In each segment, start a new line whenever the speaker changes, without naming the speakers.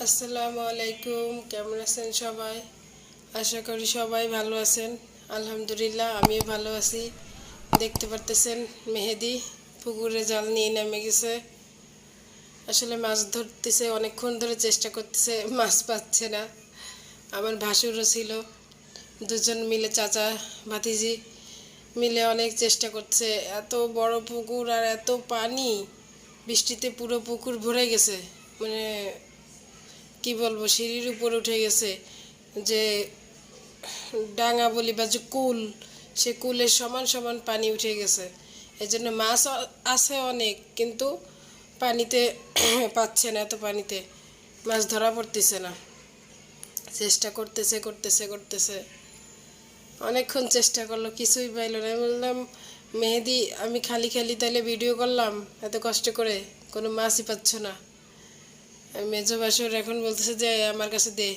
আসসালামু আলাইকুম, কেমন আছেন সবাই? আশা করি সবাই ভালো আছেন। আলহামদুলিল্লাহ আমিও ভালো আছি। দেখতে পারতেছেন মেহেদি পুকুরে জাল নিয়ে নেমে গেছে। আসলে মাছ ধরতেছে, অনেকক্ষণ ধরে চেষ্টা করতেছে, মাছ পাচ্ছে না। আমার ভাসুরও ছিল, দুজন মিলে চাচা ভাতিজি মিলে অনেক চেষ্টা করছে। এত বড় পুকুর আর এত পানি, বৃষ্টিতে পুরো পুকুর ভরে গেছে। মানে কি বলবো, সিঁড়ির উপর উঠে গেছে। যে ডাঙা বলি বা যে কুল, সে কুলের সমান সমান পানি উঠে গেছে। এই জন্য মাছ আছে অনেক, কিন্তু পানিতে পাচ্ছে না, এত পানিতে মাছ ধরা পড়তেছে না। চেষ্টা করতেছে করতেছে করতেছে, অনেকক্ষণ চেষ্টা করলো, কিছুই পাইলো না। আমি বললাম, মেহেদি আমি খালি খালি তাইলে ভিডিও করলাম এত কষ্ট করে, কোনো মাছই পাচ্ছ না। মেজো বাসুর এখন বলতেছে যে আমার কাছে দে।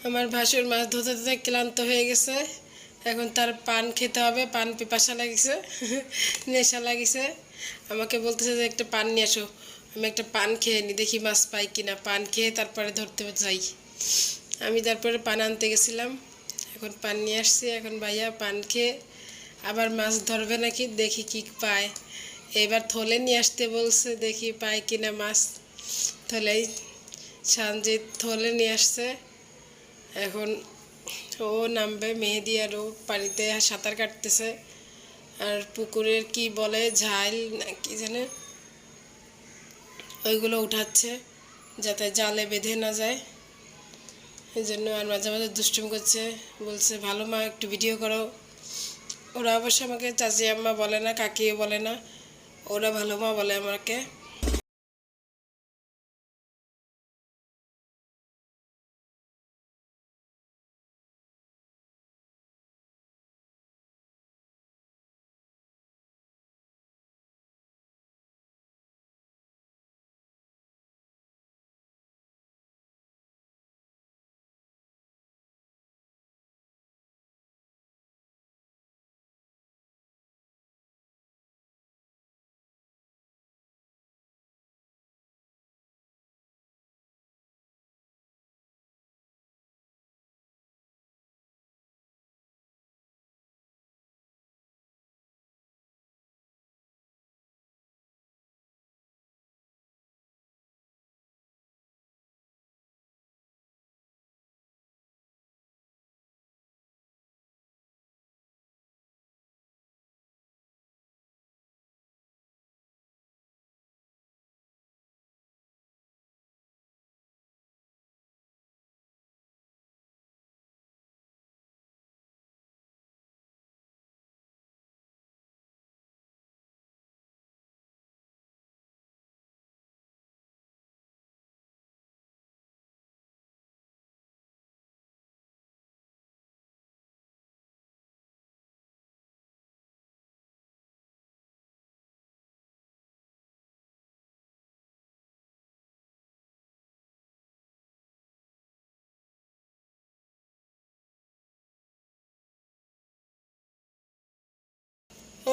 আমার ভাসুর মাছ ধরতে ধরতে ক্লান্ত হয়ে গেছে। এখন তার পান খেতে হবে, পান পিপাসা লাগিছে, নেশা লাগিছে। আমাকে বলতেছে যে একটা পান নিয়ে আসো। আমি একটা পান খেয়ে নি, দেখি মাছ পাই কিনা। পান খেয়ে তারপরে ধরতে যাই। আমি তারপরে পান আনতে গেছিলাম, এখন পান নিয়ে আসছি। এখন ভাইয়া পান খেয়ে আবার মাছ ধরবে নাকি, দেখি কি পায়। এবার থলে নিয়ে আসতে বলছে, দেখি পায় কিনা মাছ। থলেই সানজিৎ থলে নিয়ে আসছে। এখন ও নামবে, মেহেদি আর ও পানিতে সাঁতার কাটতেছে। আর পুকুরের কি বলে, ঝাইল না কি জানে, ওইগুলো উঠাচ্ছে যাতে জালে বেঁধে না যায়। এই জন্য আর মাঝে মাঝে দুষ্টুমি করছে, বলছে ভালো মা একটু ভিডিও করো। ওরা অবশ্য আমাকে চাচি আম্মা বলে না, কাকিও বলে না, ওরা ভালো মা বলে আমাকে।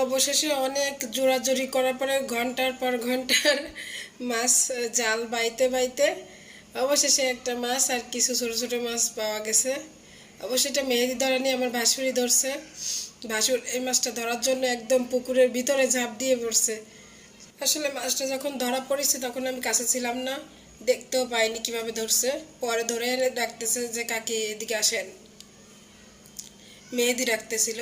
অবশেষে অনেক জোরাজুরি করার পরে ঘন্টার পর ঘন্টার মাছ জাল বাইতে বাইতে অবশেষে একটা মাছ আর কিছু ছোট ছোট মাছ পাওয়া গেছে। অবশ্যই এটা মেহেদি ধরা নিয়ে আমার ভাসুরি ধরছে। ভাসুর এই মাছটা ধরার জন্য একদম পুকুরের ভিতরে ঝাঁপ দিয়ে পড়ছে। আসলে মাছটা যখন ধরা পড়েছে তখন আমি কাছে ছিলাম না, দেখতেও পাইনি কিভাবে ধরছে। পরে ধরে এনে ডাকতেছে যে কাকি এদিকে আসেন, মেহেদি রাখতেছিল।